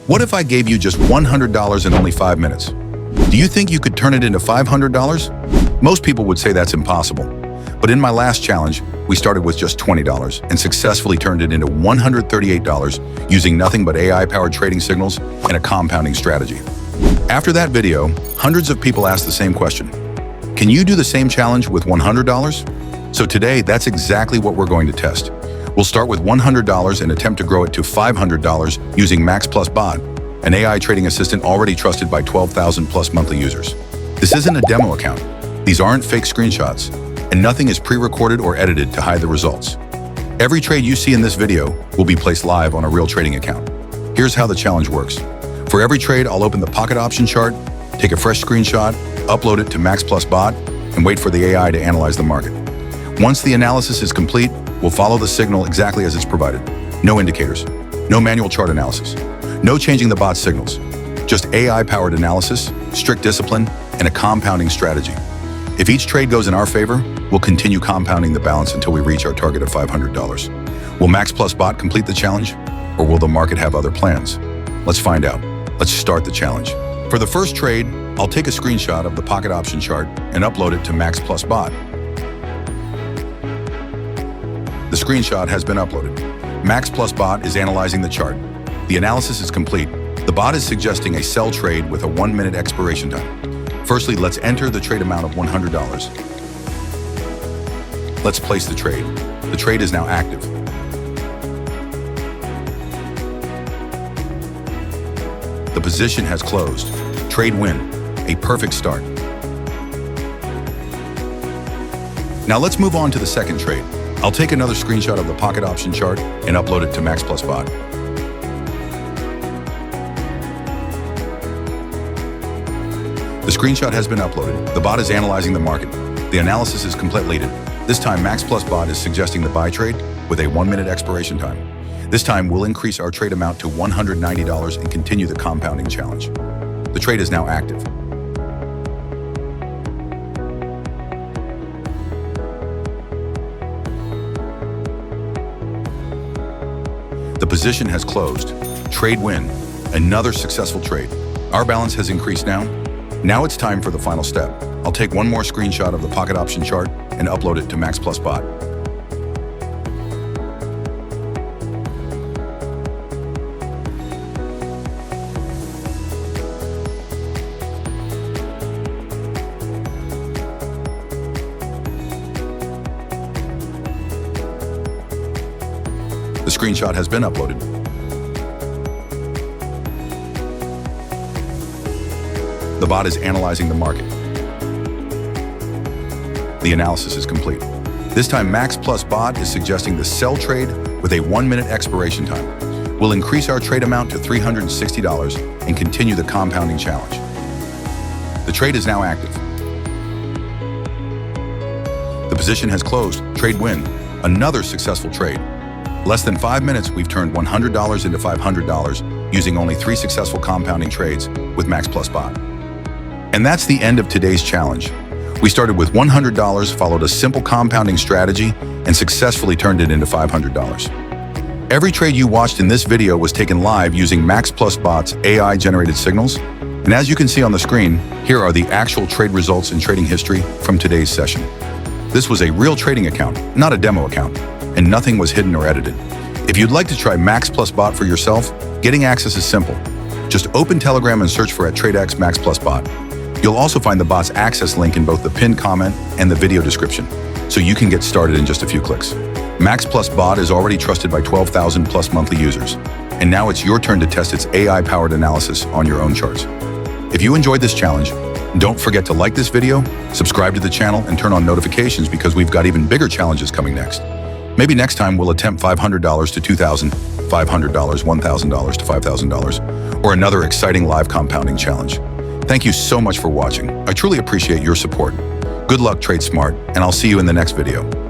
What if I gave you just $100 in only 5 minutes? Do you think you could turn it into $500? Most people would say that's impossible. But in my last challenge, we started with just $20 and successfully turned it into $138 using nothing but AI-powered trading signals and a compounding strategy. After that video, hundreds of people asked the same question. Can you do the same challenge with $100? So today, that's exactly what we're going to test. We'll start with $100 and attempt to grow it to $500 using Max Plus Bot, an AI trading assistant already trusted by 12,000 plus monthly users. This isn't a demo account. These aren't fake screenshots, and nothing is pre-recorded or edited to hide the results. Every trade you see in this video will be placed live on a real trading account. Here's how the challenge works. For every trade, I'll open the pocket option chart, take a fresh screenshot, upload it to Max Plus Bot, and wait for the AI to analyze the market. Once the analysis is complete, we'll follow the signal exactly as it's provided. No indicators, no manual chart analysis, no changing the bot's signals. Just AI-powered analysis, strict discipline, and a compounding strategy. If each trade goes in our favor, we'll continue compounding the balance until we reach our target of $500. Will Max Plus Bot complete the challenge, or will the market have other plans? Let's find out. Let's start the challenge. For the first trade, I'll take a screenshot of the pocket option chart and upload it to Max Plus Bot. The screenshot has been uploaded. Max Plus Bot is analyzing the chart. The analysis is complete. The bot is suggesting a sell trade with a 1-minute expiration time. Firstly, let's enter the trade amount of $100. Let's place the trade. The trade is now active. The position has closed. Trade win. A perfect start. Now let's move on to the second trade. I'll take another screenshot of the pocket option chart and upload it to Max Plus Bot. The screenshot has been uploaded. The bot is analyzing the market. The analysis is completed. This time, Max Plus Bot is suggesting the buy trade with a 1-minute expiration time. This time, we'll increase our trade amount to $190 and continue the compounding challenge. The trade is now active. The position has closed. Trade win. Another successful trade. Our balance has increased now. Now it's time for the final step. I'll take one more screenshot of the pocket option chart and upload it to Max Plus Bot. The screenshot has been uploaded. The bot is analyzing the market. The analysis is complete. This time, Max Plus Bot is suggesting the sell trade with a 1-minute expiration time. We'll increase our trade amount to $360 and continue the compounding challenge. The trade is now active. The position has closed. Trade win. Another successful trade. Less than 5 minutes, we've turned $100 into $500 using only 3 successful compounding trades with Max Plus Bot. And that's the end of today's challenge. We started with $100, followed a simple compounding strategy, and successfully turned it into $500. Every trade you watched in this video was taken live using Max Plus Bot's AI-generated signals. And as you can see on the screen, here are the actual trade results and trading history from today's session. This was a real trading account, not a demo account, and nothing was hidden or edited. If you'd like to try Max Plus Bot for yourself, getting access is simple. Just open Telegram and search for @TradeX Max Plus Bot. You'll also find the bot's access link in both the pinned comment and the video description, so you can get started in just a few clicks. Max Plus Bot is already trusted by 12,000 plus monthly users, and now it's your turn to test its AI-powered analysis on your own charts. If you enjoyed this challenge, don't forget to like this video, subscribe to the channel, and turn on notifications because we've got even bigger challenges coming next. Maybe next time we'll attempt $500 to $2,000, $500, $1,000 to $5,000, or another exciting live compounding challenge. Thank you so much for watching. I truly appreciate your support. Good luck, trade smart, and I'll see you in the next video.